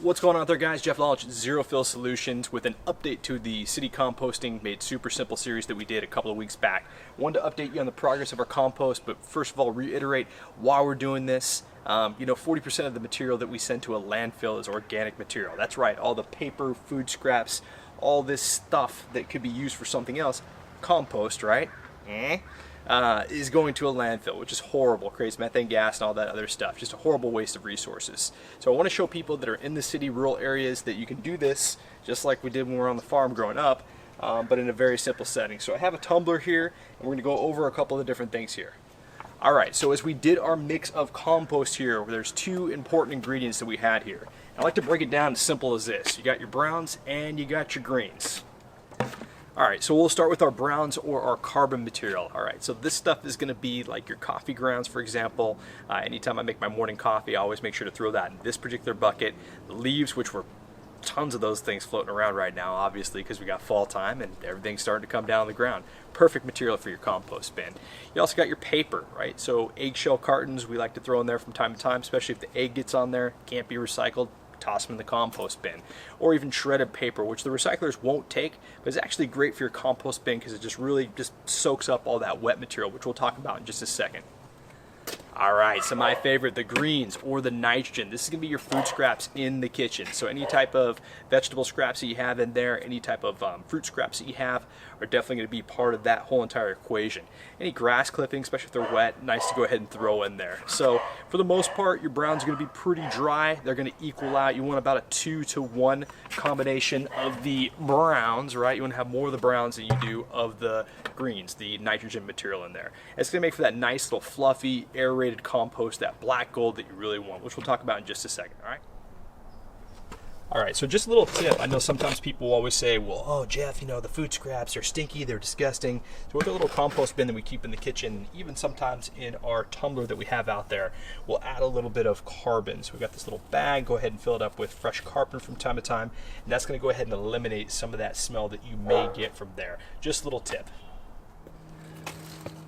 What's going on there, guys? Jeff Lalich, Zero Fill Solutions, with an update to the City Composting Made Super Simple series that we did a couple of weeks back. Wanted to update you on the progress of our compost, but first of all, reiterate why we're doing this. 40% of the material that we send to a landfill is organic material. That's right, all the paper, food scraps, all this stuff that could be used for something else, compost, right? Is going to a landfill, which is horrible, creates methane gas and all that other stuff. Just a horrible waste of resources. So I want to show people that are in the city, rural areas, that you can do this just like we did when we were on the farm growing up, but in a very simple setting. So I have a tumbler here, and we're going to go over a couple of different things here. Alright, so as we did our mix of compost here, there's two important ingredients that we had here. I like to break it down as simple as this. You got your browns and you got your greens. Alright, so we'll start with our browns or our carbon material. Alright, so this stuff is going to be like your coffee grounds, for example. Anytime I make my morning coffee, I always make sure to throw that in this particular bucket. The leaves, which were tons of those things floating around right now, obviously, because we got fall time and everything's starting to come down on the ground. Perfect material for your compost bin. You also got your paper, right? So eggshell cartons, we like to throw in there from time to time, especially if the egg gets on there, can't be recycled. Toss them in the compost bin. Or even shredded paper, which the recyclers won't take, but it's actually great for your compost bin because it just really soaks up all that wet material, which we'll talk about in just a second. Alright, so my favorite, the greens or the nitrogen. This is going to be your food scraps in the kitchen. So any type of vegetable scraps that you have in there, any type of fruit scraps that you have are definitely going to be part of that whole entire equation. Any grass clippings, especially if they're wet, nice to go ahead and throw in there. So for the most part, your browns are going to be pretty dry. They're going to equal out. You want about a 2-to-1 combination of the browns, right? You want to have more of the browns than you do of the greens, the nitrogen material in there. It's going to make for that nice little fluffy, aerated compost, that black gold that you really want, which we'll talk about in just a second. Alright, so just a little tip. I know sometimes people always say, well, oh Jeff, the food scraps are stinky, they're disgusting. So with a little compost bin that we keep in the kitchen, even sometimes in our tumbler that we have out there, we'll add a little bit of carbon. So we've got this little bag, go ahead and fill it up with fresh carbon from time to time, and that's going to go ahead and eliminate some of that smell that you may get from there. Just a little tip.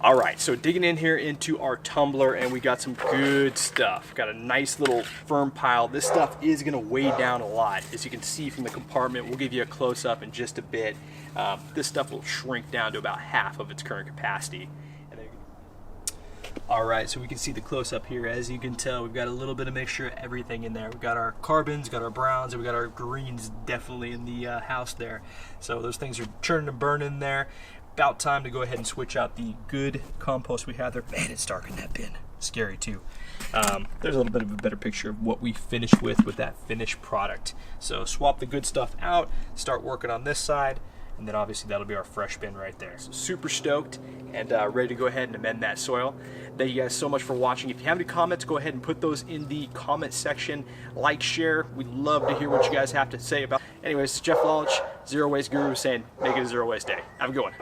Alright, so digging in here into our tumbler, and we got some good stuff. Got a nice little firm pile. This stuff is going to weigh down a lot. As you can see from the compartment, we'll give you a close-up in just a bit. This stuff will shrink down to about half of its current capacity. Alright, so we can see the close-up here. As you can tell, we've got a little bit of mixture of everything in there. We've got our carbons, got our browns, and we've got our greens definitely in the house there. So those things are churning and burning there. About time to go ahead and switch out the good compost we have there. Man, it's dark in that bin. Scary too. There's a little bit of a better picture of what we finished with that finished product. So swap the good stuff out, start working on this side, and then obviously that'll be our fresh bin right there. So super stoked and ready to go ahead and amend that soil. Thank you guys so much for watching. If you have any comments, go ahead and put those in the comment section. Like, share. We'd love to hear what you guys have to say about it. Anyways, Jeff Lalich, Zero Waste Guru, saying make it a zero waste day. Have a good one.